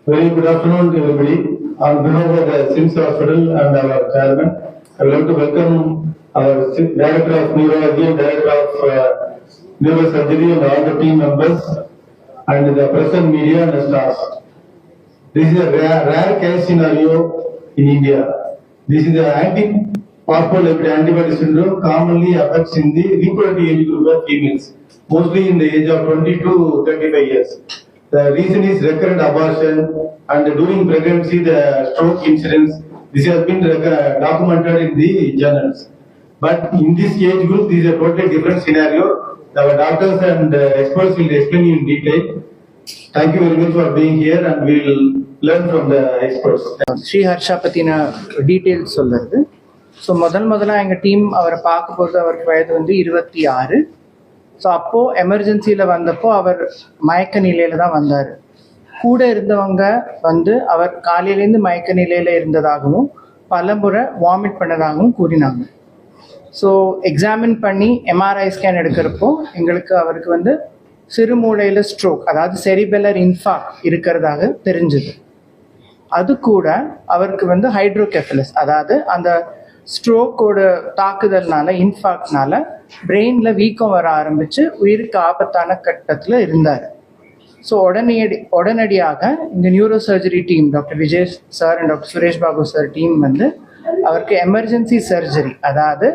Very good afternoon to everybody. On behalf of the SIMS Hospital and our chairman, I would like to welcome our Director of Neurology and Director of Neurosurgery and all the team members and the press and media and the staff. This is a rare case scenario in India. This is the anti-phospholipid antibody syndrome commonly affects in the reproductive age group of females, mostly in the age of 20 to 35 years. The reason is recurrent abortion and during pregnancy the stroke incidence. This has been documented in the journals. But in this age group, this is a totally different scenario. Our doctors and experts will explain in detail. Thank you very much for being here and we will learn from the experts. Sri Harsha பத்தின details சொல்லுறது. So முதல்ல எங்கள் team அவரை பார்க்கும்போது அவருக்கு வயது வந்து 26. So அப்போது எமர்ஜென்சியில் வந்தப்போ அவர் மயக்க நிலையில் தான் வந்தார். கூட இருந்தவங்க வந்து அவர் காலையிலேருந்து மயக்க நிலையில் இருந்ததாகவும் பல முறை வாமிட் பண்ணதாகவும் கூறினாங்க. ஸோ எக்ஸாமின் பண்ணி எம்ஆர்ஐ ஸ்கேன் எடுக்கிறப்போ எங்களுக்கு அவருக்கு வந்து சிறுமூளையில் ஸ்ட்ரோக், அதாவது செரிபெல்லர் இன்ஃபாக்ட் இருக்கிறதாக தெரிஞ்சுது. அது கூட அவருக்கு வந்து ஹைட்ரோகெஃபலஸ், அதாவது அந்த ஸ்ட்ரோக்கோட தாக்குதல்னால இன்ஃபாக்ட்னால பிரெயினில் வீக்கம் வர ஆரம்பித்து உயிருக்கு ஆபத்தான கட்டத்தில் இருந்தார். ஸோ உடனடியாக இந்த neuro surgery team doctor Vijay sir and doctor Suresh Babu sir team வந்து அவருக்கு எமர்ஜென்சி சர்ஜரி, அதாவது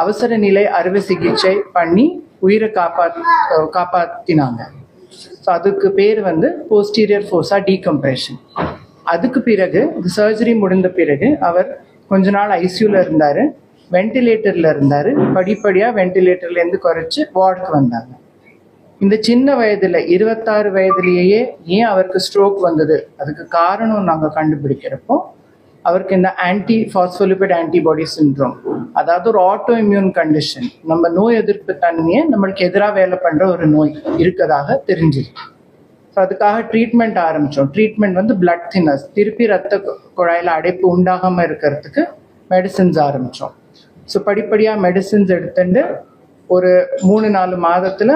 அவசர நிலை அறுவை சிகிச்சை பண்ணி உயிரை காப்பாற்றினாங்க. ஸோ அதுக்கு பேர் வந்து போஸ்டீரியர் ஃபோர்ஸா டீகம்ப்ரெஷன். அதுக்கு பிறகு இந்த சர்ஜரி முடிந்த பிறகு அவர் கொஞ்ச நாள் ஐசியூவில் இருந்தார், வென்டிலேட்டரில் இருந்தார். படிப்படியாக வென்டிலேட்டர்லேருந்து குறைச்சி வார்டுக்கு வந்தாங்க. இந்த சின்ன வயதில் 26 வயதுலேயே ஏன் அவருக்கு ஸ்ட்ரோக் வந்தது, அதுக்கு காரணம் நாங்கள் கண்டுபிடிக்கிறப்போ அவருக்கு இந்த ஆன்டி-பாஸ்போலிபிட் ஆன்டிபாடி சிண்ட்ரோம், அதாவது ஒரு ஆட்டோ இம்யூன் கண்டிஷன், நம்ம நோய் எதிர்ப்பு தன்மையை நம்மளுக்கு எதிராக வேலை பண்ணுற ஒரு நோய் இருக்கதாக தெரிஞ்சுது. ஸோ அதுக்காக ட்ரீட்மெண்ட் ஆரம்பித்தோம். ட்ரீட்மெண்ட் வந்து பிளட் தின்னர்ஸ், திருப்பி ரத்த குழாயில் அடைப்பு உண்டாகாமல் இருக்கிறதுக்கு மெடிசின்ஸ் ஆரம்பித்தோம். ஸோ படிப்படியாக மெடிசின்ஸ் எடுத்துட்டு ஒரு 3-4 மாதத்தில்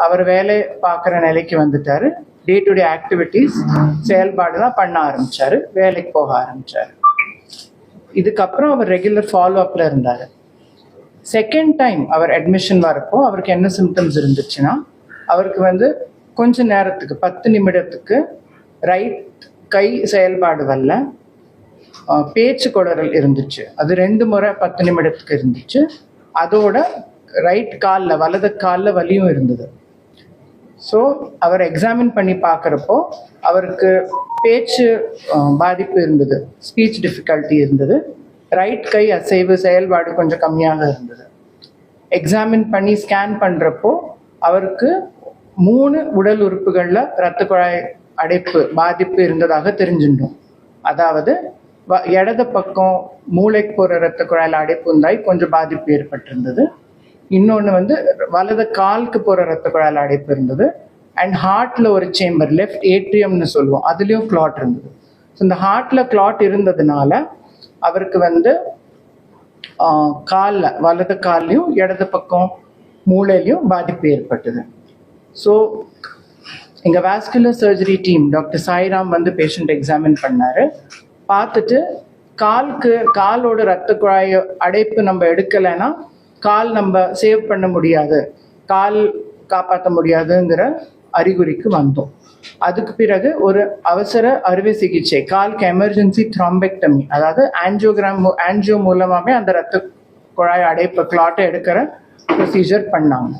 அவர் வேலை பார்க்குற நிலைக்கு வந்துட்டார். டே டு டே ஆக்டிவிட்டீஸ் செயல்பாடுலாம் பண்ண ஆரம்பித்தார், வேலைக்கு போக ஆரம்பித்தார். இதுக்கப்புறம் அவர் ரெகுலர் ஃபாலோஅப்பில் இருந்தார். செகண்ட் டைம் அவர் அட்மிஷன் வரப்போ அவருக்கு என்ன சிம்டம்ஸ் இருந்துச்சுன்னா, அவருக்கு வந்து கொஞ்ச நேரத்துக்கு 10 நிமிடத்துக்கு ரைட் கை செயல்பாடு வரல, பேச்சு குடறல் இருந்துச்சு. அது 2 முறை 10 நிமிடத்துக்கு இருந்துச்சு. அதோட ரைட் காலில், வலது காலில் வலியும் இருந்தது. ஸோ அவர் எக்ஸாமின் பண்ணி பார்க்குறப்போ அவருக்கு பேச்சு பாதிப்பு இருந்தது, ஸ்பீச் டிஃபிகல்ட்டி இருந்தது. ரைட் கை அசைவு செயல்பாடு கொஞ்சம் கம்மியாக இருந்தது. எக்ஸாமின் பண்ணி ஸ்கேன் பண்ணுறப்போ அவருக்கு 3 உடல் உறுப்புகளில் இரத்த குழாய் அடைப்பு பாதிப்பு இருந்ததாக தெரிஞ்சுட்டோம். அதாவது இடது பக்கம் மூளைக்கு போகிற இரத்த குழாயில் அடைப்பு இருந்தாய் கொஞ்சம் பாதிப்பு ஏற்பட்டிருந்தது. இன்னொன்று வந்து வலது காலுக்கு போகிற இரத்த குழாயில் அடைப்பு இருந்தது. அண்ட் ஹார்ட்டில் ஒரு சேம்பர், லெஃப்ட் ஏட்ரியம்னு சொல்லுவோம், அதுலேயும் கிளாட் இருந்தது. ஸோ இந்த ஹார்ட்டில் கிளாட் இருந்ததுனால அவருக்கு வந்து காலில், வலது கால்லையும் இடது பக்கம் மூளையிலையும் பாதிப்பு ஏற்பட்டது. ஸோ எங்கள் vascular surgery team doctor Sairam வந்து பேஷண்ட் எக்ஸாமின் பண்ணார். பார்த்துட்டு காலோட ரத்த குழாய் அடைப்பு நம்ம எடுக்கலைன்னா கால் நம்ம சேவ் பண்ண முடியாது, கால் காப்பாற்ற முடியாதுங்கிற அறிகுறிக்கு வந்தோம். அதுக்கு பிறகு ஒரு அவசர அறுவை சிகிச்சை, காலுக்கு எமர்ஜென்சி த்ராம்பெக்டமி, அதாவது ஆன்ஜியோ மூலமாகவே அந்த ரத்த குழாய் அடைப்பு கிளாட்டை எடுக்கிற ப்ரொசீஜர் பண்ணாங்க.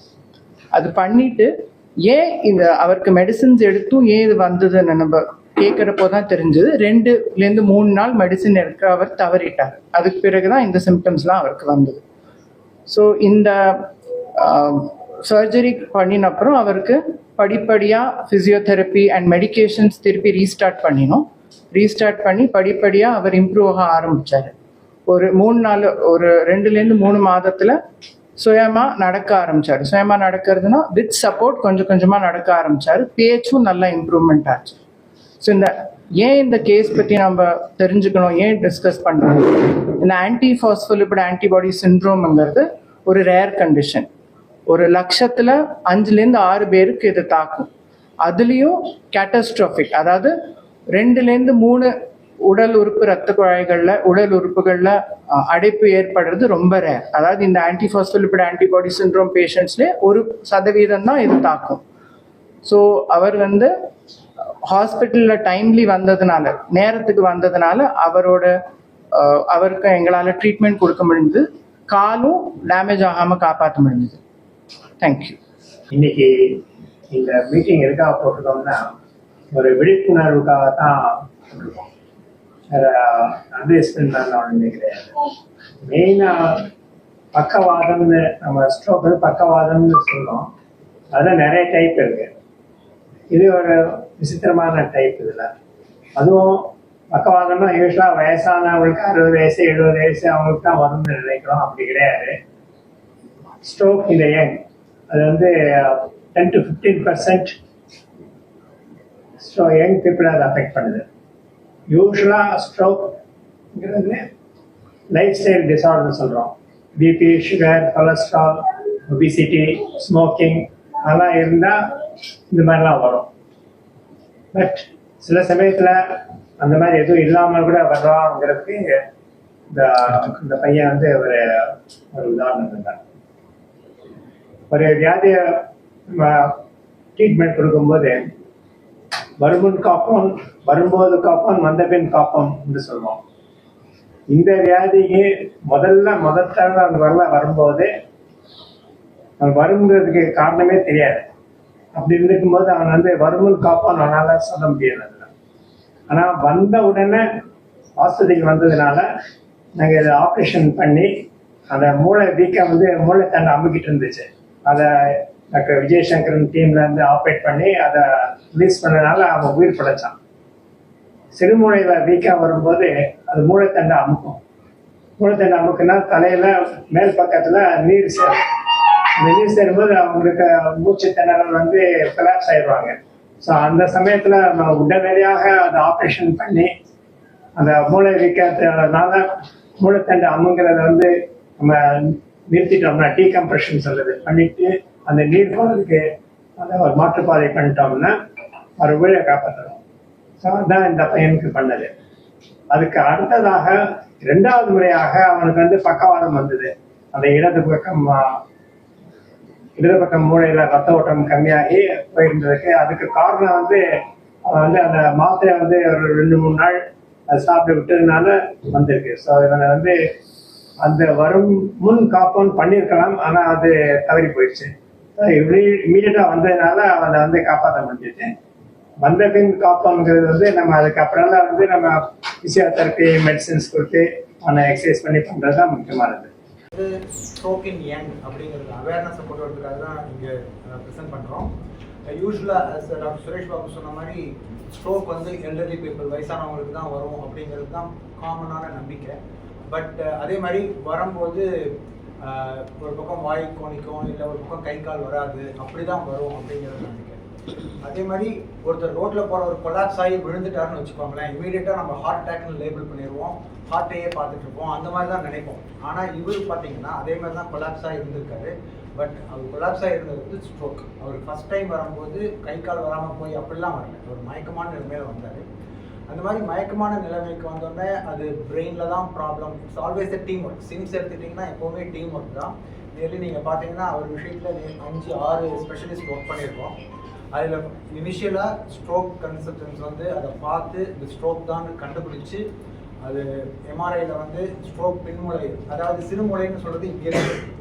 அது பண்ணிட்டு ஏன் அவருக்கு மெடிசின்ஸ் எடுத்தும் ஏன் இது வந்ததுன்னு நம்ம கேட்குறப்போ தான் தெரிஞ்சது. 2-3 நாள் மெடிசின் எடுக்க அவர் தவறிட்டார். அதுக்கு பிறகு தான் இந்த சிம்டம்ஸ்லாம் அவருக்கு வந்தது. ஸோ இந்த சர்ஜரி பண்ணினப்புறம் அவருக்கு படிப்படியாக ஃபிசியோதெரப்பி அண்ட் மெடிக்கேஷன்ஸ் திருப்பி ரீஸ்டார்ட் பண்ணி படிப்படியாக அவர் இம்ப்ரூவ் ஆக ஆரம்பித்தார். ஒரு 2-3 மாதத்தில் சுயமாக நடக்க ஆரம்பித்தார். சுயமாக நடக்கிறதுனா வித் சப்போர்ட் கொஞ்சம் கொஞ்சமாக நடக்க ஆரம்பித்தார். பேச்சும் நல்லா இம்ப்ரூவ்மெண்ட் ஆச்சு. ஸோ இந்த கேஸ் பற்றி நம்ம தெரிஞ்சுக்கணும், ஏன் டிஸ்கஸ் பண்ணுறோம். இந்த ஆன்டி-பாஸ்போலிபிட் ஆன்டிபாடி சிண்ட்ரோம்ங்கிறது ஒரு ரேர் கண்டிஷன். ஒரு 1,00,000-ல் 5-6 பேருக்கு இது தாக்கும். அதுலேயும் கேட்டஸ்ட்ராஃபிக், அதாவது 2லேருந்து 3 உடல் உறுப்பு இரத்த குழாய்களில் உடல் உறுப்புகளில் அடைப்பு ஏற்படுறது ரொம்ப ரேர். அதாவது இந்த ஆன்டிபாஸ்போலிபிட் ஆன்டிபாடி சிண்ட்ரோம் பேஷண்ட்ஸ்லேயே 1% தான் இது தாக்கும். ஸோ அவர் வந்து ஹாஸ்பிட்டலில் டைம்லி வந்ததுனால, நேரத்துக்கு வந்ததுனால அவருக்கு எங்களால் ட்ரீட்மெண்ட் கொடுக்க முடிஞ்சது. காலும் டேமேஜ் ஆகாமல் காப்பாற்ற முடிஞ்சது. தேங்க்யூ. இன்னைக்கு இந்த மீட்டிங் எதுக்காக போட்டிருக்கோம்னா, ஒரு விழிப்புணர்வுக்காக தான் போட்டிருக்கோம். வேற அண்டர்ஸ்டாண்ட் பண்ண நினைக்கிறேன். மெயினாக பக்கவாதம்னு நம்ம ஸ்ட்ரோக் பக்கவாதம்னு சொல்லுவோம். அதில் நிறைய டைப் இருக்கு. இது ஒரு விசித்திரமான டைப். இதில் அதுவும் பக்கவாதம்னா யூஸ்வலாக வயசானவங்களுக்கு 60 வயசு 70 வயசு அவங்களுக்கு தான் வரும்னு நினைக்கிறோம். அப்படி கிடையாது. ஸ்ட்ரோக் இந்த யங், அது வந்து 10 to 15% யங் பீப்புளை அதை அஃபெக்ட் பண்ணுது. யூஸ்வலாக ஸ்ட்ரோக்ங்கிறது லைஃப் ஸ்டைல் டிஸார்டர் சொல்கிறோம். BP, sugar, cholesterol, obesity, smoking அதெல்லாம் இருந்தால் இந்த மாதிரிலாம் வரும். பட் சில சமயத்தில் அந்த மாதிரி எதுவும் இல்லாமல் கூட வர்றாங்கிறதுக்கு இந்த பையன் வந்து ஒரு உதாரணம் இருந்தார். ஒரு வியாதியை ட்ரீட்மெண்ட் கொடுக்கும்போது வரும்போது காப்போம் வந்தபின் காப்போம் என்று சொல்லுவோம். இந்த வியாதிக்கு முதல் அந்த வரும்போது அவன் வருங்கிறதுக்கு காரணமே தெரியாது. அப்படி இருக்கும்போது அவன் வந்து வருமுன் காப்பான் அவனால சொல்ல முடியாது. ஆனால் வந்த உடனே ஆஸ்பத்திரிக்கு வந்ததுனால நாங்கள் இதை ஆப்ரேஷன் பண்ணி அந்த மூளை வீக்கை வந்து மூளை தண்டை அமுக்கிட்டு இருந்துச்சு. அதை டாக்டர் விஜயசங்கரன் டீம்ல இருந்து ஆப்ரேட் பண்ணி அதை ரிலீஸ் பண்ணதுனால அவன் உயிர் பிழைச்சான். சிறுமூளையில வீக்காக வரும்போது அது மூளைத்தண்டை அமுக்கும். மூளைத்தண்டை அமுக்குன்னா தலையில மேல் பக்கத்துல நீர் சேரும். அந்த நீர் சேரும்போது அவங்களுக்கு மூச்சு திணறல் வந்து கொலாப்ஸ் ஆயிடுவாங்க. ஸோ அந்த சமயத்துல நம்ம உடனடியாக அதை ஆப்ரேஷன் பண்ணி அந்த மூளை வீக்கத்தினால மூளைத்தண்டை அமுங்கிறத வந்து நம்ம நிறுத்திட்டோம்னா, டீகம்ப்ரெஷன் சொல்லுது பண்ணிட்டு அந்த நீர் போகிறதுக்கு அந்த ஒரு மாற்றுப்பாதை பண்ணிட்டோம்னா ஒரு உயிரை காப்பாற்றணும். ஸோ அதுதான் இந்த பையனுக்கு பண்ணது. அதுக்கு அடுத்ததாக 2வது முறையாக அவனுக்கு வந்து பக்கவாதம் வந்தது. அந்த இடது பக்கம் மூளையில ரத்த ஓட்டம் கம்மியாகி போயிருந்ததுக்கு அதுக்கு காரணம் வந்து அவன் வந்து அந்த மாத்திரை வந்து ஒரு 2-3 நாள் அதை சாப்பிட்டு விட்டதுனால வந்திருக்கு. ஸோ இவனை வந்து அந்த வரும் முன் காப்போன் பண்ணியிருக்கலாம், ஆனால் அது தவறி போயிடுச்சு. இமீடியட்டா வந்ததுனால அவனை வந்து காப்பாற்ற முடிஞ்சிச்சு. வந்த பின் காப்போங்கிறது வந்து நம்ம அதுக்கப்புறம் வந்து நம்ம பிசியோதெரப்பி மெடிசின்ஸ் கொடுத்து அவனை எக்ஸசைஸ் பண்ணி பண்ணுறது தான் முக்கியமானது. ஸ்ட்ரோக் இன் யங் அப்படிங்கிறது அவேர்னஸை கொண்டு வரதுக்காக தான் இங்கே ப்ரெசென்ட் பண்ணுறோம். யூஸ்வலாக டாக்டர் சுரேஷ் பாபு சொன்ன மாதிரி ஸ்ட்ரோக் வந்து எல்டர்லி பீப்புள், வயசானவங்களுக்கு தான் வரும் அப்படிங்கிறது தான் காமனான நம்பிக்கை. பட் அதே மாதிரி வரும்போது ஒரு பக்கம் வாய் கோணிக்கும், இல்லை ஒரு பக்கம் கை கால் வராது, அப்படி தான் வரும் அப்படிங்கிறது நம்பிக்கை. அதே மாதிரி ஒருத்தர் ரோட்டில் போகிற ஒரு கொலாப்ஸ் ஆகி விழுந்துட்டாருன்னு வச்சுக்கோங்களேன், இமீடியட்டாக நம்ம ஹார்ட் அட்டாக்னு லேபிள் பண்ணிடுவோம், ஹார்ட்டையே பார்த்துட்டு இருப்போம், அந்த மாதிரி தான் நினைப்போம். ஆனால் இவர் பார்த்தீங்கன்னா அதே மாதிரி தான் கொலாப்ஸாக இருந்திருக்காரு. பட் அவர் கொலாப்ஸாக இருந்தது வந்து ஸ்ட்ரோக். அவருக்கு ஃபஸ்ட் டைம் வரும்போது கை கால் வராமல் போய் அப்படிலாம் வரல, ஒரு மயக்கமான நிலைமையில் வந்தார். அந்த மாதிரி மயக்கமான நிலைமைக்கு வந்தோடனே அது பிரெயினில் தான் problem. It's always a team work. Sims எடுத்துட்டிங்கன்னா எப்போவுமே டீம் ஒர்க் தான். நியர்லி நீங்கள் பார்த்தீங்கன்னா அவர் விஷயத்தில் 5-6 ஸ்பெஷலிஸ்ட் ஒர்க் பண்ணியிருக்கோம். அதில் இனிஷியலாக ஸ்ட்ரோக் கன்சல்டன்ஸ் வந்து அதை பார்த்து இந்த ஸ்ட்ரோக் தான் கண்டுபிடிச்சி அது எம்ஆர்ஐயில் வந்து ஸ்ட்ரோக் பின்மூளை, அதாவது சிறுமூளைன்னு சொல்கிறது இங்கே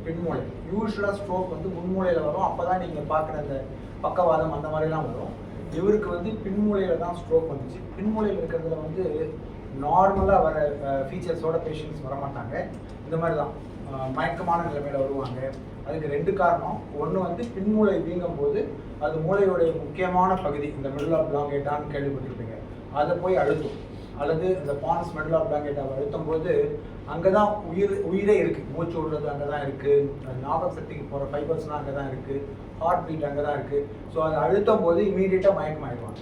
பின்மூளை. யூஸ்வலாக ஸ்ட்ரோக் வந்து முன்மூளையில் வரும், அப்போ தான் நீங்கள் பார்க்குற அந்த பக்கவாதம் அந்த மாதிரிலாம் வரும். இவருக்கு வந்து பின்மூளையில் தான் ஸ்ட்ரோக் வந்துச்சு. பின்மூளையில் இருக்கிறதுல வந்து நார்மலாக வர ஃபீச்சர்ஸோட பேஷண்ட்ஸ் வரமாட்டாங்க. இந்த மாதிரி தான் மயக்கமான நிலைமையில் வருவாங்க. அதுக்கு 2 காரணம். ஒன்று வந்து பின்மூளை வீங்கும் போது அது மூளையோடைய முக்கியமான பகுதி, இந்த மிடில் ஆஃப் பிளாங்கேட்டான்னு கேள்விப்பட்டிருப்பீங்க, அதை போய் அழுத்தும். அல்லது இந்த பான்ஸ் மிடில் ஆஃப் பிளாங்கேட்டாவை அழுத்தும் போது அங்கே தான் உயிரே இருக்குது. மூச்சு விடுறது அங்கே தான் இருக்குது, ஞாபக சக்திக்கு போகிற ஃபைபர்ஸ்லாம் அங்கே தான் இருக்குது, ஹார்ட் பீட் அங்கே தான் இருக்குது. ஸோ அதை அழுத்தும் போது இமீடியட்டாக மயக்கம் ஆகிடுவாங்க.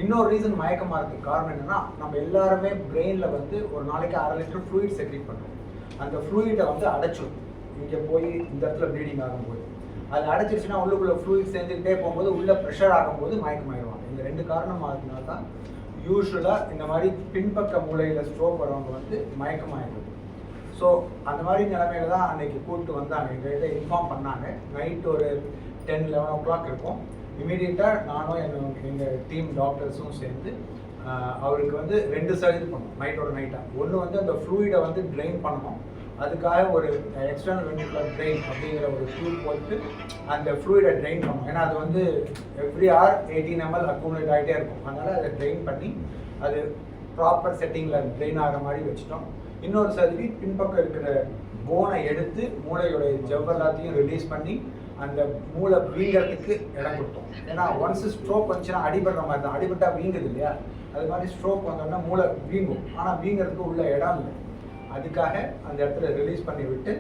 இன்னொரு ரீசன் மயக்கமாகிறதுக்கு காரணம் என்னென்னா, நம்ம எல்லாருமே பிரெயினில் வந்து ஒரு நாளைக்கு 1/2 லிட்டர் ஃப்ளூயிட் செக்ரீட் பண்ணுறோம். அந்த ஃப்ளூயிடை வந்து அடைச்சிடும். இங்கே போய் இந்த இடத்துல ப்ளீடிங் ஆகும்போது அது அடைச்சிருச்சுன்னா உள்ளுக்குள்ளே ஃப்ளூயிட் சேர்ந்துக்கிட்டே போகும்போது உள்ள ப்ரெஷர் ஆகும்போது மயக்கம் ஆகிடுவாங்க. இந்த 2 காரணம் ஆகுதுனால தான் யூஸ்வலாக இந்த மாதிரி பின்பக்க மூலையில் ஸ்ட்ரோக் வரவங்க வந்து மயக்கமாயிடுது. ஸோ அந்த மாதிரி நிலைமையில தான் அன்னைக்கு கூப்பிட்டு வந்தாங்க, எங்கள்கிட்ட இன்ஃபார்ம் பண்ணாங்க. நைட் ஒரு 10-11 o'clock இருக்கும். இமீடியட்டாக நானும் எங்கள் டீம் டாக்டர்ஸும் சேர்ந்து அவருக்கு வந்து 2 சர்ஜரி பண்ணோம் நைட்டோட நைட்டாக. ஒன்று வந்து அந்த ஃப்ளூயிடை வந்து ட்ரெயின் பண்ணணும், அதுக்காக ஒரு எக்ஸ்டர்னல் வென்ட்ரிகுலர் ட்ரெயின் அப்படிங்கிற ஒரு டியூப் போட்டு அந்த ஃப்ளூயிடை ட்ரெயின் பண்ணணும். ஏன்னா அது வந்து எவ்ரி hour 18 ml அக்குமுலேட் ஆகிட்டே இருக்கும். அதனால் அதை ட்ரெயின் பண்ணி அது ப்ராப்பர் செட்டிங்கில் ட்ரெயின் ஆகிற மாதிரி வச்சுட்டோம். இன்னொரு சர்ஜரி பின்பக்கம் இருக்கிற போனை எடுத்து மூளையோடைய ஜவ் எல்லாத்தையும் ரிலீஸ் பண்ணி அந்த மூளை வீங்கிறதுக்கு இடம் கொடுத்தோம். ஏன்னா ஒன்ஸ் ஸ்ட்ரோக் வந்துச்சுன்னா அடிபடுற மாதிரி தான், அடிபட்டா வீங்குது இல்லையா, அது மாதிரி ஸ்ட்ரோக் வந்தோம்னா மூளை வீங்கும். ஆனால் வீங்கிறதுக்கு உள்ள இடம் இல்லை, அதுக்காக அந்த இடத்துல ரிலீஸ் பண்ணி விட்டு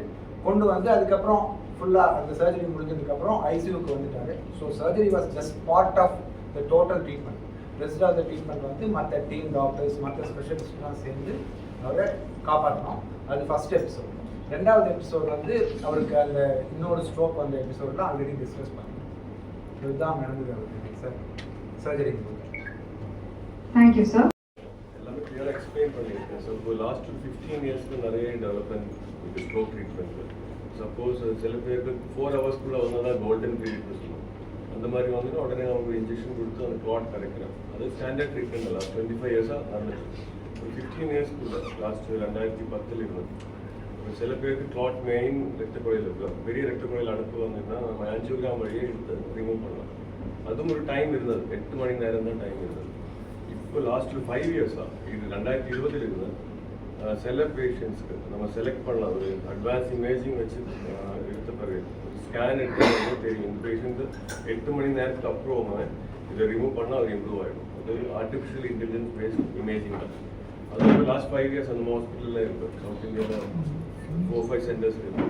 கொண்டு வந்து அதுக்கப்புறம் ஃபுல்லாக அந்த சர்ஜரி முடிஞ்சதுக்கப்புறம் ஐசியூக்கு வந்துட்டாரு. So surgery was just part of the total treatment. Rest of the treatment வந்து மற்ற டீம் டாக்டர்ஸ் மற்ற ஸ்பெஷலிஸ்ட்லாம் சேர்ந்து அவரை காப்பாற்றணும். அது ஃபர்ஸ்ட் எபிசோட். 2வது எபிசோட் வந்து அவருக்கு அந்த இன்னொரு ஸ்ட்ரோக் வந்த எபிசோடில் ஆல்ரெடி டிஸ்கஸ் பண்ணோம். இதுதான் நடந்தது அவருக்கு சார் சர்ஜரி. Thank you sir. எல்லாமே கிளியராக எக்ஸ்பிளைன் பண்ணியிருக்கேன். ஸோ இப்போ லாஸ்ட் 15 இயர்ஸ்க்கு நிறைய development with stroke treatment. Suppose சில பேருக்கு 4 ஹவர்ஸ்க்குள்ளே வந்தால் தான் கோல்டன் பீரியட்னு சொல்லுவோம். அந்த மாதிரி வந்து உடனே அவங்க இன்ஜெக்ஷன் கொடுத்து அந்த கிளாட் கரைக்கிறோம். அது ஸ்டாண்டர்ட் ட்ரீட்மெண்ட் லாஸ்ட் 25 இயர்ஸாக நடந்துச்சு. ஒரு 15 இயர்ஸ்க்குள்ள லாஸ்ட் 2010 இருந்தது. சில பேருக்கு கிளாட் மெயின் ரத்த குழையில் இருக்கும். பெரிய ரத்த குழையில் அனுப்பு வந்ததுன்னா நம்ம ஆஞ்சியோகிராம் வழியே எடுத்து ரிமூவ் பண்ணலாம். அதுவும் ஒரு டைம் இருந்தது, 8 மணி நேரம் தான் டைம் இருந்தது. இப்போ லாஸ்ட் 5 இயர்ஸாக இது 2020 இருந்தது. சில பேஷண்ட்ஸ்க்கு நம்ம செலக்ட் பண்ணலாம், ஒரு அட்வான்ஸ் இமேஜிங் வச்சு எடுத்த பிறகு ஸ்கேன் எடுத்து தெரியும் இந்த பேஷண்ட்டு 8 மணி நேரத்துக்கு அப்புறம் இதை ரிமூவ் பண்ணால் அது இம்ப்ரூவ் ஆகிடும். அது ஆர்டிஃபிஷியல் இன்டெலிஜென்ஸ் பேஸ்ட் இமேஜிங் தான். அது லாஸ்ட் 5 இயர்ஸ் அந்த ஹாஸ்பிட்டலில் இருக்குது. சவுத் இந்தியாவில் 4-5 சென்டர்ஸ் இருக்குது.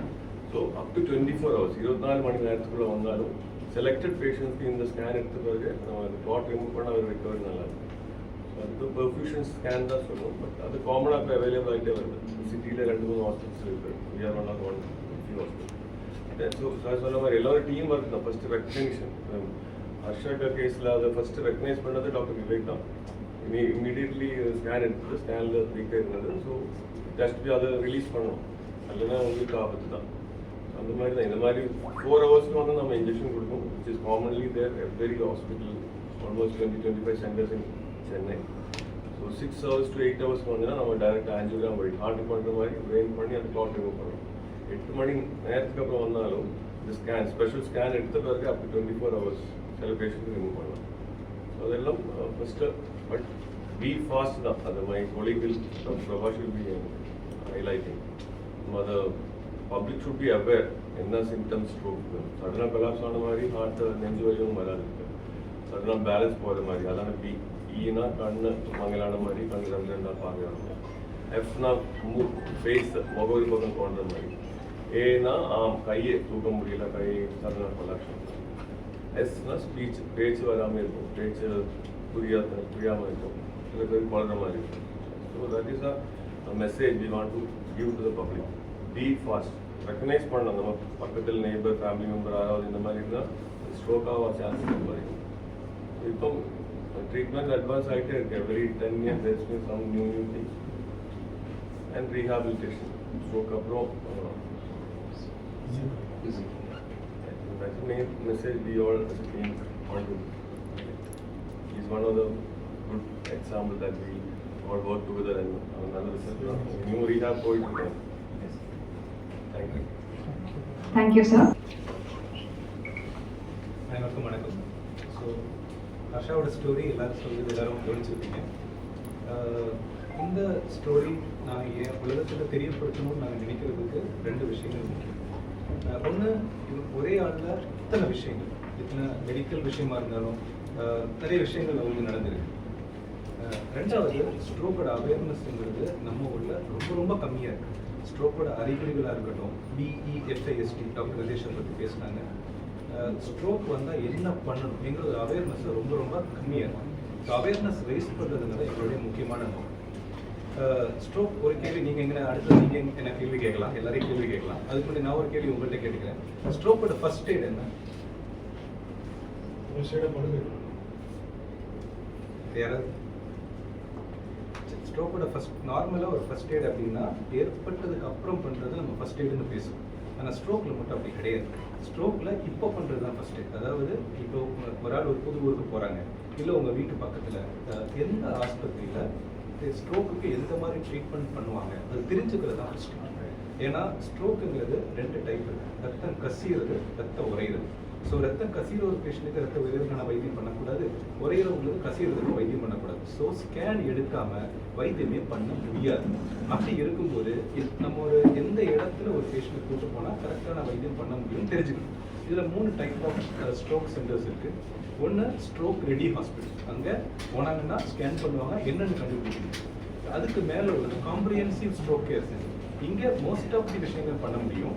ஸோ அப் டு 24 hours 24 மணி நேரத்துக்குள்ளே வந்தாலும் செலக்டட் பேஷண்ட்ஸ்க்கு இந்த ஸ்கேன் எடுத்த பிறகு நம்ம அந்த கிளாட் ரிமூவ் பண்ணால் அது ரெக்கவரி நல்லா இருக்கும். அது பெர்ஃபியூஷன் ஸ்கேன் தான் சொல்லுவோம். பட் அது காமனாக இப்போ அவைலபிள் ஆகிட்டே வருது. சிட்டியில் 2-3 ஹாஸ்பிட்டல்ஸ் இருக்குது. We are one of one few hospitals. So sir சொன்ன மாதிரி எல்லாரும் டீம் ஒர்க் தான். ஃபஸ்ட்டு ரெக்கக்னிஷன் ஹர்ஷா கேஸில் அதை ஃபஸ்ட்டு ரெக்கக்னைஸ் பண்ணது டாக்டர் விவேக் தான். இமீடியட்லி ஸ்கேன் எடுத்து ஸ்கேனில் வீக்காக இருந்தது. ஸோ ஜஸ்ட் அதை ரிலீஸ் பண்ணோம், இல்லைன்னா உங்களுக்கு ஆபத்து தான். அந்த மாதிரி தான் இந்த மாதிரி 4 ஹவர்ஸ்க்கு வந்து நம்ம இன்ஜெக்ஷன் கொடுப்போம். Which is commonly there every hospital almost 20-25 centres in Chennai. So 6 hours to 8 hours வந்துன்னா நம்ம டைரக்ட் ஆஞ்சியோகிராம் வழி ஹார்ட் பண்ணுற மாதிரி ட்ரெயின் பண்ணி அந்த கிளாட் ரிமூவ் பண்ணுறோம். 8 மணி நேரத்துக்கு அப்புறம் வந்தாலும் இந்த ஸ்கேன் ஸ்பெஷல் ஸ்கேன் எடுத்த பிறகு அப் டு 24 hours சில பேஷண்ட் ரிமூவ் பண்ணலாம். ஸோ அதெல்லாம் ஃபஸ்ட்டு பட் பி ஃபாஸ்ட் தான். அது my colleagues Prabhash will be highlighting. அதை பப்ளிக் ஷுட் பி அவேர் என்ன சிம்டம்ஸ் ஸ்ட்ரோக் சடனாக கொலாப்ஸ் ஆன மாதிரி ஹார்ட் நெஞ்சு வலியும் வராது. சடனாக பேலன்ஸ் போகிற மாதிரி அதான பி. ஈனா கண்ணு மங்கலான மாதிரி கண்ணு ரெண்டாக பார்க்குறாங்க. எஃப்னா ஃபேஸ் முகவரி பக்கம் தோன்ற மாதிரி. ஏனா கையை தூக்க முடியல, கை சடனாக கொலாப்ஸ். எஸ்னா ஸ்பீச் பேச்சு வராமல் இருக்கும், பேச்சு புரியாமல் இருக்கும், சில பேர் குழந்த மாதிரி இருக்கும். So that is a message we want to give to the public. Be fast recognise பண்ணணும். நம்ம பக்கத்தில் நெய்பர் ஃபேமிலி மெம்பர் யாராவது இந்த மாதிரி இருந்தால் ஸ்ட்ரோக்காக சான்ஸ் ரொம்ப இருக்கும். இப்போ ட்ரீட்மெண்ட் அட்வான்ஸ் ஆகிட்டே இருக்கு. Every 10 years there's been some new things and rehabilitation. Stroke அப்புறம் that's the main message we all as a team want to. He's one of the good example that we all work together and another new rehab point to them. Thank you. Thank you, sir. அனைவருக்கும் வணக்கம். So ஹர்ஷாவோட story எல்லாரும் கவனிச்சிருக்கீங்க. இந்த story நான் என் உலகத்தில் தெரியப்படுத்தணும்னு நாங்கள் நினைக்கிறதுக்கு 2 விஷயங்கள் முக்கியம். ஒன்று, ஒரே ஆளில் இத்தனை விஷயங்கள், இத்தனை மெடிக்கல் விஷயமா இருந்தாலும் நிறைய விஷயங்கள் அவங்க நடந்திருக்கு. 2வது, ஸ்ட்ரோக்கோட அவேர்னஸ்ங்கிறது நம்ம ஊரில் ரொம்ப ரொம்ப கம்மியாக இருக்குது. ஸ்ட்ரோக்கோட அறிகுறிகளாக இருக்கட்டும், BEFAST டாக்டர் ரதேஷை பற்றி பேசினாங்க. ஸ்ட்ரோக் வந்தால் என்ன பண்ணணும் எங்களோட அவேர்னஸ் ரொம்ப ரொம்ப கம்மியாக இருக்கும். ஸோ அவேர்னஸ் ரைஸ் பண்ணுறதுனால எங்களுடைய முக்கியமான நோக்கம். ஸ்ட்ரோக் ஒரு கேள்வி நீங்கள் எங்கே அடுத்து நீங்கள் என்ன கேள்வி கேட்கலாம், எல்லாரையும் கேள்வி கேட்கலாம். அதுக்கு முன்னாடி நான் ஒரு கேள்வி உங்கள்கிட்ட கேட்டுக்கிறேன். ஸ்ட்ரோக்கோட ஃபர்ஸ்ட் எய்ட் என்ன? யாராவது ஸ்ட்ரோக்கோட நார்மலாக ஒரு ஃபர்ஸ்ட் எய்ட் அப்படின்னா ஏற்பட்டதுக்கு அப்புறம் பண்ணுறது நம்ம ஃபர்ஸ்ட் எய்டுன்னு பேசுவோம். ஆனால் ஸ்ட்ரோக்கில் மட்டும் அப்படி கிடையாது. ஸ்ட்ரோக்கில் இப்போ பண்ணுறது தான் ஃபர்ஸ்ட் எய்ட். அதாவது இப்போ ஒரு ஆள் ஒரு புது ஊருக்கு போகிறாங்க, இல்லை உங்கள் வீட்டு பக்கத்தில் எந்த ஆஸ்பத்திரியில் ஸ்ட்ரோக்குக்கு எந்த மாதிரி ட்ரீட்மெண்ட் பண்ணுவாங்க அது தெரிஞ்சுக்கிறது தான் ஃபர்ஸ்ட். ஏன்னா ஸ்ட்ரோக்குங்கிறது 2 டைப் இருக்குது. ரத்தம் கசியிறது, ரத்தம் உறையிறது. ஸோ ரத்தம் கசிகிற ஒரு பேஷண்ட்டுக்கு ரத்த உறையிறதுக்கான வைத்தியம் பண்ணக்கூடாது, உறையிறவங்களுக்கு கசிகிறதுக்கு வைத்தியம் பண்ணக்கூடாது. ஸோ ஸ்கேன் எடுக்காமல் வைத்தியமே பண்ண முடியாது. அப்படி இருக்கும்போது நம்ம எந்த இடத்துல ஒரு பேஷண்ட்டை கூட்டு போனால் கரெக்டான வைத்தியம் பண்ண முடியும்னு தெரிஞ்சுக்கணும். இதில் 3 டைப் ஆஃப் ஸ்ட்ரோக் சென்டர்ஸ் இருக்குது. ஒன்று ஸ்ட்ரோக் ரெடி ஹாஸ்பிட்டல், அங்கே போனாங்கன்னா ஸ்கேன் பண்ணுவாங்க, என்னென்னு கண்டுபிடிக்கணும். அதுக்கு மேலே உள்ளது காம்ப்ரிஹென்சிவ் ஸ்ட்ரோக் கேர் சென்டர். இங்கே மோஸ்ட் ஆஃப் தி விஷயங்கள் பண்ண முடியும்,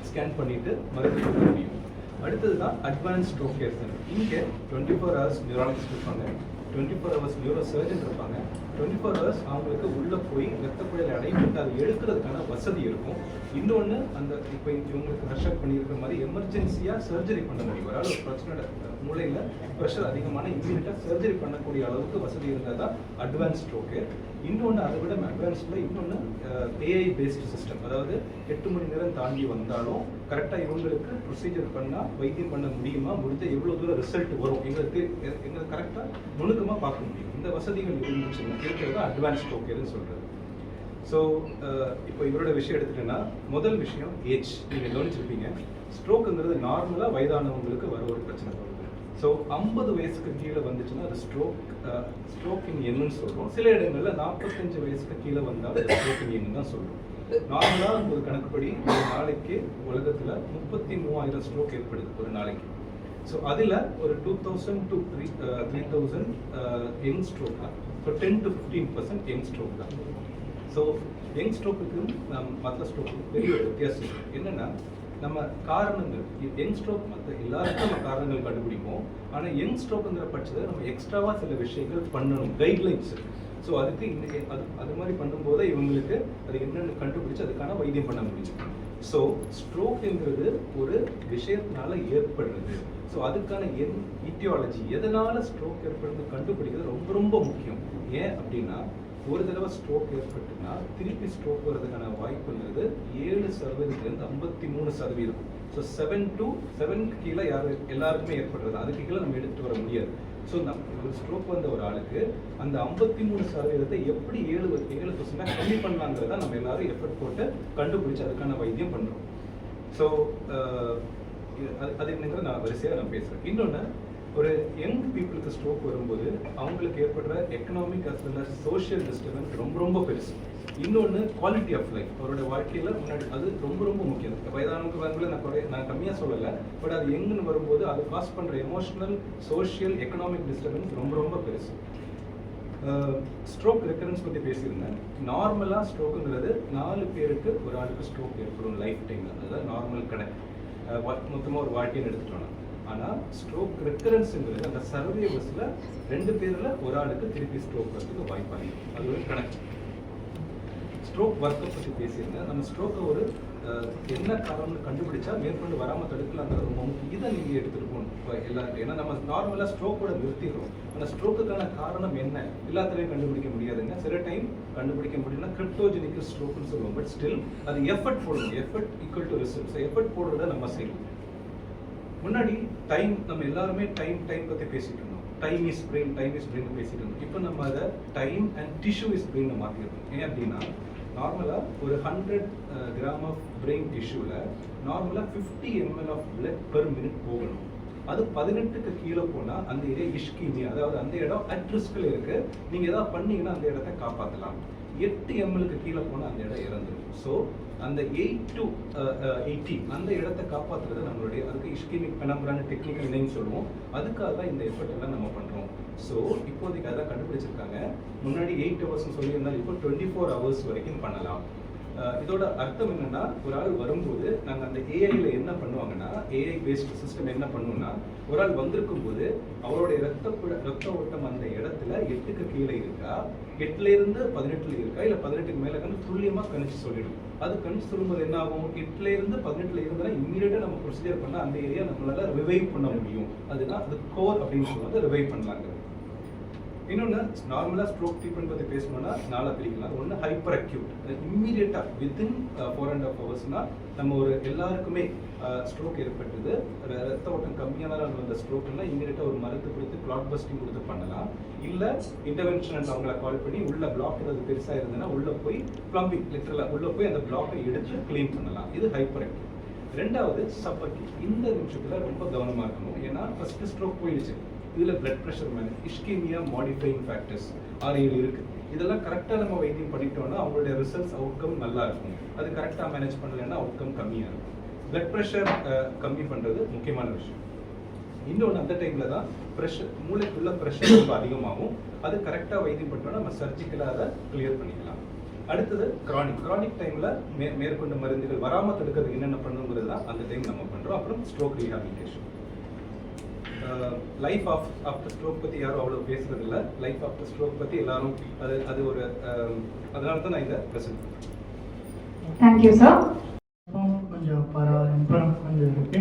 ஸ்கேன் பண்ணிவிட்டு மருந்து கொடுக்க முடியும். அடுத்தது தான் அட்வான்ஸ் ஸ்ட்ரோக் கேர் சென்டர். இங்கே 24 hours நியூராலஜிஸ்ட் இருப்பாங்க, 24 hours நியூரோ சர்ஜன் இருப்பாங்க. 24 hours அவங்களுக்கு உள்ளே போய் ரத்த குழாயில் அடைப்பட்டு அதை எடுக்கிறதுக்கான வசதி இருக்கும். இன்னொன்று அந்த இப்போ இவங்களுக்கு ப்ரெஷர் பண்ணியிருக்கிற மாதிரி எமர்ஜென்சியாக சர்ஜரி பண்ண முடியும். ஒரு பிரச்சனை மூளையில் ப்ரெஷர் அதிகமான இம்மீடியட்டாக சர்ஜரி பண்ணக்கூடிய அளவுக்கு வசதி இருந்தால் தான் அட்வான்ஸ் ஸ்ட்ரோக்கு. இன்னொன்று அதை விட அட்வான்ஸில் இன்னொன்று ஏஐ பேஸ்டு சிஸ்டம். அதாவது 8 மணி நேரம் தாண்டி வந்தாலும் கரெக்டாக இவங்களுக்கு ப்ரொசீஜர் பண்ணால் வைத்தியம் பண்ண முடியுமா, முடிஞ்ச எவ்வளோ தூரம் ரிசல்ட் வரும் எங்களுக்கு கரெக்டாக நுணுக்கமாக பார்க்க முடியும். இந்த வசதிகள் இருந்துச்சுன்னா இருக்கிறது அட்வான்ஸ் ஸ்ட்ரோக் கேர்னு சொல்கிறது. ஸோ இப்போ இவரோட விஷயம் எடுத்துட்டேன்னா, முதல் விஷயம் ஏஜ். நீங்கள் கவனிச்சிருப்பீங்க, ஸ்ட்ரோக்குங்கிறது நார்மலாக வயதானவங்களுக்கு வர ஒரு பிரச்சனை வருது. ஸோ 50 வயசுக்கு கீழே வந்துச்சுன்னா அது ஸ்ட்ரோக்கின் எண்ணுன்னு சொல்கிறோம். சில இடங்களில் 45 வயசுக்கு கீழே வந்தால் அது ஸ்ட்ரோக்கின் எண்ணு தான் சொல்கிறோம். நார்மலாக ஒரு கணக்குப்படி ஒரு நாளைக்கு உலகத்தில் 33,000 ஸ்ட்ரோக் ஏற்படுது ஒரு நாளைக்கு. ஸோ அதில் ஒரு 2,000 to 3,000 யங் ஸ்ட்ரோக் தான். ஸோ 10 to 15% யங் ஸ்ட்ரோக் தான். ஸோ யங் ஸ்ட்ரோக்குக்கும் மற்ற ஸ்ட்ரோக்குக்கும் பெரிய ஒரு வித்தியாசம் இருக்குது. என்னென்னா நம்ம காரணங்கள், யங் ஸ்ட்ரோக் மற்ற எல்லாருக்கும் நம்ம காரணங்கள் கண்டுபிடிப்போம். ஆனால் யங் ஸ்ட்ரோக்குங்கிற பட்சத்தில் நம்ம எக்ஸ்ட்ராவாக சில விஷயங்கள் பண்ணணும், கைட்லைன்ஸ். ஸோ அதுக்கு அது மாதிரி பண்ணும்போது இவங்களுக்கு அது என்னென்னு கண்டுபிடிச்சு அதுக்கான வைத்தியம் பண்ண முடியும். ஸோ ஸ்ட்ரோக்குங்கிறது ஒரு விஷயத்தினால ஏற்படுறது. ஸோ அதுக்கான ஈட்டியாலஜி, எதனால் ஸ்ட்ரோக் ஏற்படுறது கண்டுபிடிக்கிறது ரொம்ப ரொம்ப முக்கியம். ஏன் அப்படின்னா ஒரு தடவை ஸ்ட்ரோக் ஏற்பட்டுன்னா திருப்பி ஸ்ட்ரோக் வர்றதுக்கான வாய்ப்புங்கிறது 7% 53%. ஸோ 7 to 7 கீழே எல்லாருக்குமே ஏற்படுறது, அதுக்கு கீழே நம்ம எடுத்துகிட்டு வர முடியாது. ஸோ ஒரு ஸ்ட்ரோக் வந்த ஒரு ஆளுக்கு அந்த 53% எப்படி 7% கம்மி பண்ணலாங்கிறத நம்ம எல்லாரும் எஃபர்ட் போட்டு கண்டுபிடிச்சு அதுக்கான வைத்தியம் பண்ணுறோம். ஸோ அது என்னங்கிற நான் வரிசையாக நான் பேசுகிறேன். இன்னொன்று, ஒரு யங் பீப்புளுக்கு ஸ்ட்ரோக் வரும்போது அவங்களுக்கு ஏற்படுற economic as well as social disturbance ரொம்ப ரொம்ப பெருசு. இன்னொன்று குவாலிட்டி ஆஃப் லைஃப், அவரோட வாழ்க்கையில் முன்னாடி அது ரொம்ப ரொம்ப முக்கியம். வயதானவங்க வந்து நான் கம்மியாக சொல்லலை, பட் அது யங்குன்னு வரும்போது அது காஸ் பண்ணுற எமோஷனல், சோஷியல், எக்கனாமிக் டிஸ்டர்பன்ஸ் ரொம்ப ரொம்ப பெருசு. ஸ்ட்ரோக் ரெக்கரன்ஸ் பற்றி பேசியிருந்தேன். நார்மலாக ஸ்ட்ரோக்குங்கிறது 4 பேருக்கு ஒரு ஆளுக்கு ஸ்ட்ரோக் ஏற்படும் லைஃப் டைமில், அதுதான் நார்மல் கணக்கு. மொத்தமாக ஒரு வாழ்க்கையை எடுத்துட்டோம்னா. ஆனால் ஸ்ட்ரோக் ரெக்கரன்ஸுங்கிறது அந்த சர்வேவஸில் 2 பேரில் ஒரு ஆளுக்கு திருப்பி ஸ்ட்ரோக் வரதுக்கு வாய்ப்பாங்க. அது ஒரு கணக்கு. ஸ்ட்ரோக் ஒர்க்கை பற்றி பேசியிருந்தேன். நம்ம ஸ்ட்ரோக்கை ஒரு என்ன காரணம்னு கண்டுபிடிச்சா மேற்கொண்டு வராமல் தடுக்கலாங்கிறது ரொம்ப முக்கியம். இதை நீங்கள் எடுத்துகிட்டு போகணும் இப்போ எல்லாருக்கும். ஏன்னா நம்ம நார்மலாக ஸ்ட்ரோக்கோட நிறுத்திடுறோம். ஆனால் ஸ்ட்ரோக்குக்கான காரணம் என்ன எல்லாத்துலேயும் கண்டுபிடிக்க முடியாதுங்க. சில டைம் கண்டுபிடிக்க முடியும்னா கிரிப்டோஜெனிக் ஸ்ட்ரோக்குன்னு சொல்லுவோம். பட் ஸ்டில் அது எஃபர்ட் போடணும். Effort equal to result. So effort போடுறத நம்ம செய்யணும். முன்னாடி டைம், நம்ம எல்லாருமே டைம் பற்றி பேசிட்டு இருந்தோம். டைம் இஸ் பிரெயின் பேசிட்டு இருந்தோம். இப்போ நம்ம அதை time and tissue is brain மாற்றிருக்கோம். ஏன் அப்படின்னா நார்மலாக ஒரு 100 கிராம் ஆஃப் பிரெயின் டிஷ்யூவில் நார்மலாக 50 ml of blood per minute போகணும். அது 18க்கு கீழே போனால் அந்த ஏரியா இஷ்கீமியா, அதாவது அந்த இடம் அட் ரிஸ்கில் இருக்குது. நீங்கள் எதாவது பண்ணீங்கன்னா அந்த இடத்த காப்பாற்றலாம். 8 ml கீழே போனால் அந்த இடம் இறந்துடும். ஸோ அந்த 8 to 80 அந்த இடத்தை காப்பாற்றுறது நம்மளுடைய, அதுக்கு இஷ்கீமிக் பெனம்ப்ரான டெக்னிக்கல் நேம் சொல்லுவோம். அதுக்காக தான் இந்த எஃபர்ட் எல்லாம் நம்ம பண்ணுறோம். ஸோ இப்போதைக்கு அதான் கண்டுபிடிச்சிருக்காங்க. முன்னாடி 8 ஹவர்ஸ்னு சொல்லியிருந்தாலும் இப்போ 24 hours வரைக்கும் பண்ணலாம். இதோட அர்த்தம் என்னன்னா, ஒரு ஆள் வரும்போது நாங்கள் அந்த ஏஐல என்ன பண்ணுவாங்கன்னா, ஏஐ பேஸ்ட் சிஸ்டம் என்ன பண்ணுவோம்னா, ஒரு ஆள் வந்திருக்கும் போது அவருடைய ரத்த ஓட்டம் அந்த இடத்துல 8க்கு கீழே இருக்கா, 8லேருந்து 18 இருக்கா, இல்லை 18க்கு மேலே துல்லியமாக கணிச்சு சொல்லிடும். அது கணிச்சு சொல்லும்போது என்ன ஆகும், 8லேருந்து 18 இருந்தால் இம்மீடியட்டாக நம்ம ப்ரொசீஜர் பண்ணால் அந்த ஏரியா நம்மளால ரிவைவ் பண்ண முடியும். அதுதான் அது கோர் அப்படின்னு சொல்லுவாங்க, ரிவைவ் பண்ணலாங்க. இன்னொன்று நார்மலாக ஸ்ட்ரோக் ட்ரீட்மெண்ட் பற்றி பேசணும்னா நாளாக பிரிக்கலாம். ஒன்று ஹைப்பர் அக்யூட், இம்மீடியட்டாக வித்தின் 4.5 ஹவர்ஸ்னால் நம்ம ஒரு எல்லாருக்குமே ஸ்ட்ரோக் ஏற்பட்டது, ரத்த ஓட்டம் கம்மியான வந்த ஸ்ட்ரோக்னா இம்மீடியட்டாக ஒரு மருந்து கொடுத்து கிளாட் பஸ்டிங் கொடுத்து பண்ணலாம். இல்லை இன்டர்வென்ஷன் அவங்கள கால் பண்ணி உள்ள பிளாக் ஏதாவது பெருசாக இருந்ததுன்னா உள்ளே போய் ப்ளம்பிங் லிட்டரலாக உள்ளே போய் அந்த பிளாக்கை எடுத்து க்ளீன் பண்ணலாம். இது ஹைப்பர் அக்யூட். ரெண்டாவது சப்பர்டிவ். இந்த நிமிஷத்தில் ரொம்ப கவனமாக இருக்கணும். ஏன்னா ஃபர்ஸ்ட் ஸ்ட்ரோக் போயிடுச்சு, இதில் பிளட் ப்ரெஷர் மேலே இஷ்கீமியா மாடிஃபைங் ஃபேக்டர்ஸ் 6-7 இருக்குது. இதெல்லாம் கரெக்டாக நம்ம வைத்தியம் பண்ணிட்டோம்னா அவங்களுடைய ரிசல்ட்ஸ் அவுட்கம் நல்லா இருக்கும். அது கரெக்டாக மேனேஜ் பண்ணலைன்னா அவுட்கம் கம்மியாக இருக்கும். பிளட் ப்ரெஷர் கம்மி பண்ணுறது முக்கியமான விஷயம். இன்னொன்று அந்த டைமில் தான் ப்ரெஷர் மூளைக்குள்ள ப்ரெஷர் ரொம்ப அதிகமாகும். அது கரெக்டாக வைத்தியம் பண்ணிட்டோம்னா நம்ம சர்ஜிக்கலாக அதை கிளியர் பண்ணிக்கலாம். அடுத்தது கிரானிக் டைமில் மேற்கொண்ட மருந்துகள் வராமல் தடுக்கிறதுக்கு என்னென்ன பண்ணுங்கிறது தான் அந்த டைம் நம்ம பண்ணுறோம். அப்புறம் stroke rehabilitation. Life after stroke பற்றி யாரும் அவ்வளோ பேசுறது இல்லை. லைஃப் ஆஃப்டர் ஸ்ட்ரோக் பற்றி எல்லாரும் அது ஒரு அதனால தான் நான் இதை ப்ரெசென்ட் பண்ணுறேன். Thank you sir. கொஞ்சம் பரவாயில்ல, கொஞ்சம் இருக்கு.